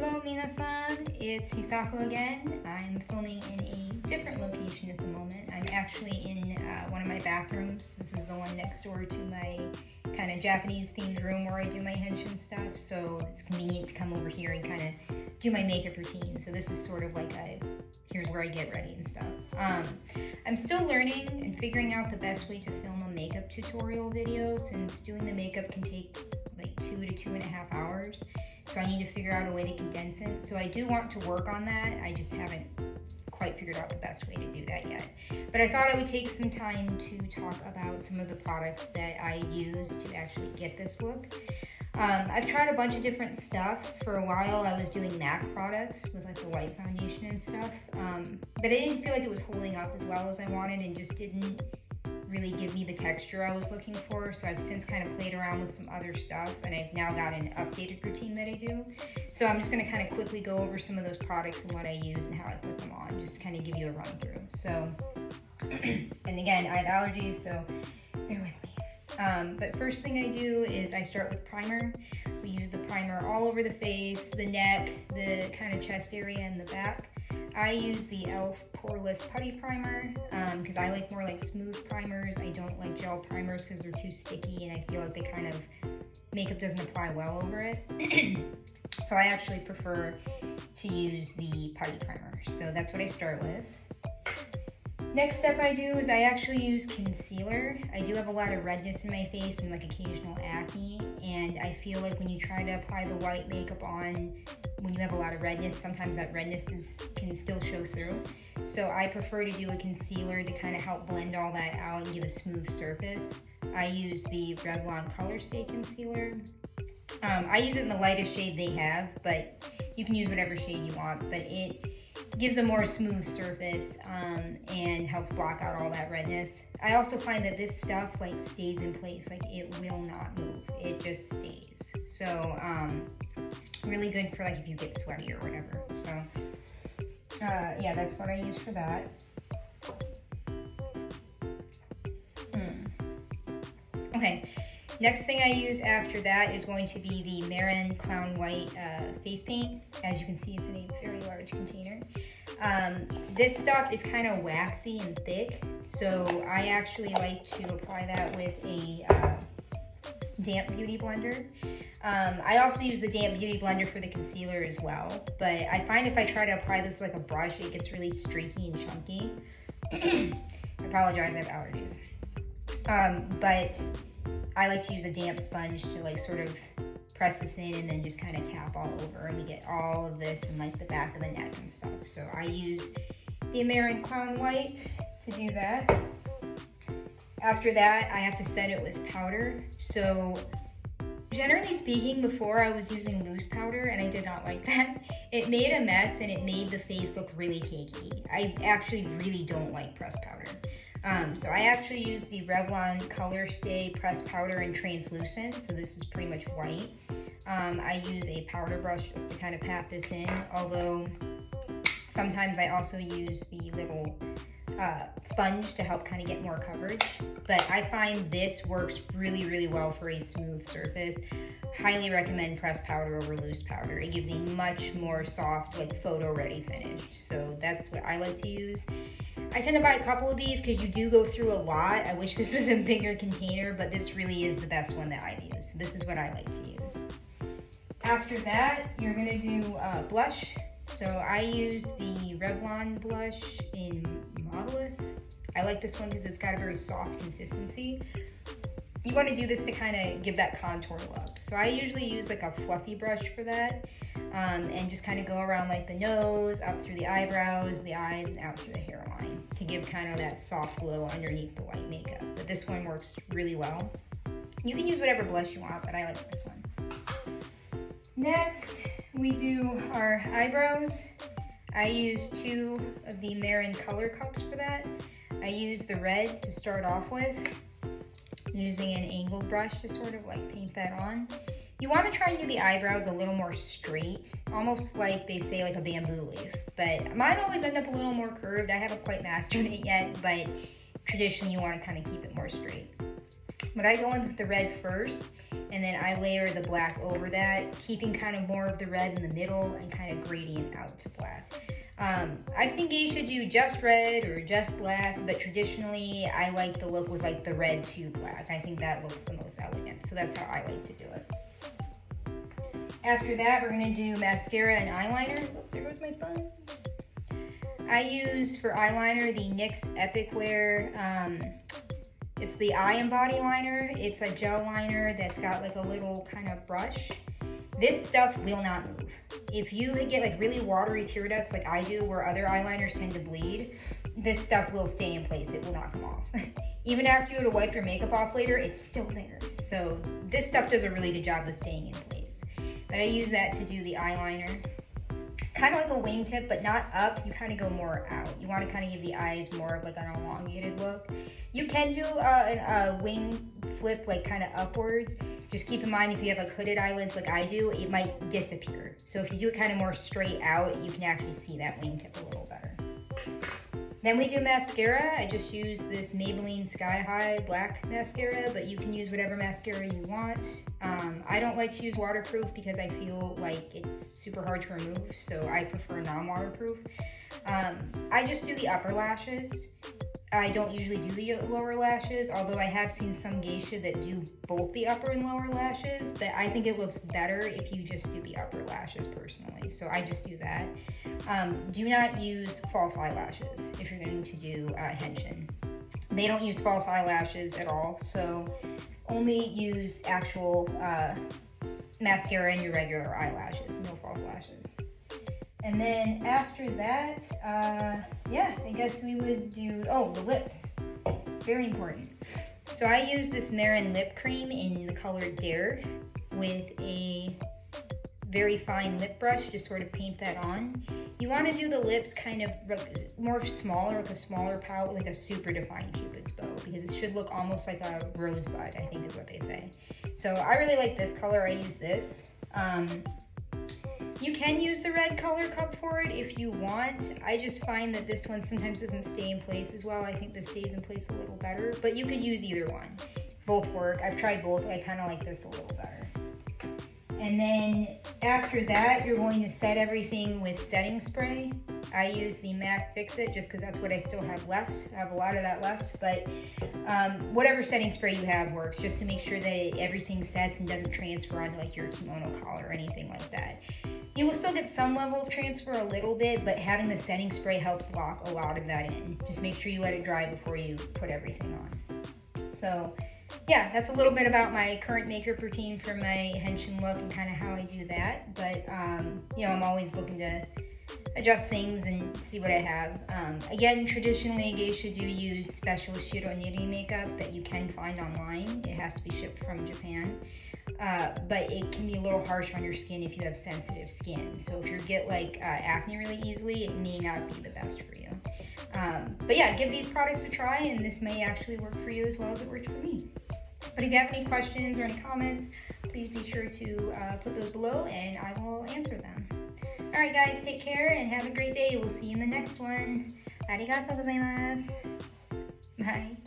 Hello minasan, it's Hisako again. I'm filming in a different location at the moment. I'm actually in one of my bathrooms. This is the one next door to my kind of Japanese themed room where I do my Henshin stuff, so it's convenient to come over here and kind of do my makeup routine. So this is sort of like here's where I get ready and stuff. I'm still learning and figuring out the best way to film a makeup tutorial video, since doing the makeup can take like 2 to 2.5 hours. So I need to figure out a way to condense it. So I do want to work on that. I just haven't quite figured out the best way to do that yet. But I thought I would take some time to talk about some of the products that I use to actually get this look. I've tried a bunch of different stuff. For a while I was doing MAC products with like the white foundation and stuff. But I didn't feel like it was holding up as well as I wanted and just didn't really give me the texture I was looking for. So I've since kind of played around with some other stuff, and I've now got an updated routine that I do. So I'm just going to kind of quickly go over some of those products and what I use and how I put them on, just to kind of give you a run through. So, and again, I have allergies, so bear with me. But first thing I do is I start with primer. We use the primer all over the face, the neck, the kind of chest area, and the back. I use the e.l.f. Poreless Putty Primer because I like more like smooth primers. I don't like gel primers because they're too sticky and I feel like they kind of, makeup doesn't apply well over it. So I actually prefer to use the putty primer. So that's what I start with. Next step I do is I actually use concealer. I do have a lot of redness in my face and like occasional acne, and I feel like when you try to apply the white makeup on, when you have a lot of redness, sometimes that redness can still show through. So I prefer to do a concealer to kind of help blend all that out and give a smooth surface. I use the Revlon Color Stay Concealer. I use it in the lightest shade they have, but you can use whatever shade you want, but it gives a more smooth surface and helps block out all that redness. I also find that this stuff like stays in place, like it will not move, it just stays. So really good for like if you get sweaty or whatever. So yeah, that's what I use for that. Okay, next thing I use after that is going to be the Mehron Clown White face paint. As you can see, it's in a very large container. This stuff is kind of waxy and thick, so I actually like to apply that with a damp beauty blender. I also use the damp beauty blender for the concealer as well, but I find if I try to apply this with like a brush, it gets really streaky and chunky. I apologize, I have allergies. But I like to use a damp sponge to like sort of press this in and then just kind of tap all over, and we get all of this in like the back of the neck and stuff. So I use the Mehron Clown White to do that. After that, I have to set it with powder. So generally speaking, before I was using loose powder and I did not like that. It made a mess and it made the face look really cakey. I actually really don't like pressed powder. So I actually use the Revlon Color Stay Pressed Powder in Translucent. So this is pretty much white. I use a powder brush just to kind of pat this in, although sometimes I also use the little sponge to help kind of get more coverage. But I find this works really, really well for a smooth surface. Highly recommend pressed powder over loose powder. It gives a much more soft, like photo ready finish. So that's what I like to use. I tend to buy a couple of these because you do go through a lot. I wish this was a bigger container, but this really is the best one that I've used. So this is what I like to use. After that, you're gonna do blush. So I use the Revlon blush in Marvelous. I like this one because it's got a very soft consistency. You want to do this to kind of give that contour look. So I usually use like a fluffy brush for that, and just kind of go around like the nose, up through the eyebrows, the eyes, and out through the hairline to give kind of that soft glow underneath the white makeup. But this one works really well. You can use whatever blush you want, but I like this one. Next, we do our eyebrows. I use 2 of the Mehron Color Cups for that. I use the red to start off with, using an angled brush to sort of like paint that on. You want to try and do the eyebrows a little more straight, almost like they say like a bamboo leaf, but mine always end up a little more curved. I haven't quite mastered it yet, but traditionally you want to kind of keep it more straight. But I go in with the red first, and then I layer the black over that, keeping kind of more of the red in the middle and kind of gradient out to black. I've seen geisha do just red or just black, but traditionally I like the look with like the red to black. I think that looks the most elegant, so that's how I like to do it. After that, we're gonna do mascara and eyeliner. Oh, there goes my sponge. I use for eyeliner the NYX Epic Wear. It's the Eye and Body Liner. It's a gel liner that's got like a little kind of brush. This stuff will not move. If you get like really watery tear ducts like I do, where other eyeliners tend to bleed, this stuff will stay in place. It will not come off. Even after you go to wipe your makeup off later, it's still there. So this stuff does a really good job of staying in place. But I use that to do the eyeliner. Kind of like a wingtip, but not up. You kind of go more out. You want to kind of give the eyes more of like an elongated look. You can do a wing flip like kind of upwards. Just keep in mind, if you have like hooded eyelids like I do, it might disappear. So if you do it kind of more straight out, you can actually see that wingtip a little better. Then we do mascara. I just use this Maybelline Sky High black mascara, but you can use whatever mascara you want. I don't like to use waterproof because I feel like it's super hard to remove, so I prefer non-waterproof. I just do the upper lashes. I don't usually do the lower lashes, although I have seen some geisha that do both the upper and lower lashes, but I think it looks better if you just do the upper lashes personally, so I just do that. Do not use false eyelashes if you're going to do Henshin. They don't use false eyelashes at all, so only use actual mascara and your regular eyelashes, no false lashes. And then after that, yeah, I guess we would do, oh, the lips. Very important. So I use this Mehron lip cream in the color Dare with a very fine lip brush to sort of paint that on. You want to do the lips kind of more smaller, with a smaller pout, like a super defined Cupid's bow, because it should look almost like a rosebud, I think is what they say. So I really like this color. I use this. You can use the red color cup for it if you want. I just find that this one sometimes doesn't stay in place as well. I think this stays in place a little better, but you could use either one. Both work. I've tried both. I kind of like this a little better. And then after that, you're going to set everything with setting spray. I use the MAC Fix-It just because that's what I still have left. I have a lot of that left, but whatever setting spray you have works, just to make sure that everything sets and doesn't transfer onto like your kimono collar or anything like that. You will still get some level of transfer a little bit, but having the setting spray helps lock a lot of that in. Just make sure you let it dry before you put everything on. So yeah, that's a little bit about my current makeup routine for my Henshin look and kind of how I do that. But you know, I'm always looking to adjust things and see what I have. Again, traditionally geisha do use special shironiri makeup that you can find online. It has to be shipped from Japan. But it can be a little harsh on your skin if you have sensitive skin. So if you get like acne really easily, it may not be the best for you. But yeah, give these products a try, and this may actually work for you as well as it worked for me. But if you have any questions or any comments, please be sure to put those below and I will answer them. Alright guys, take care and have a great day. We'll see you in the next one. Arigatou gozaimasu. Bye.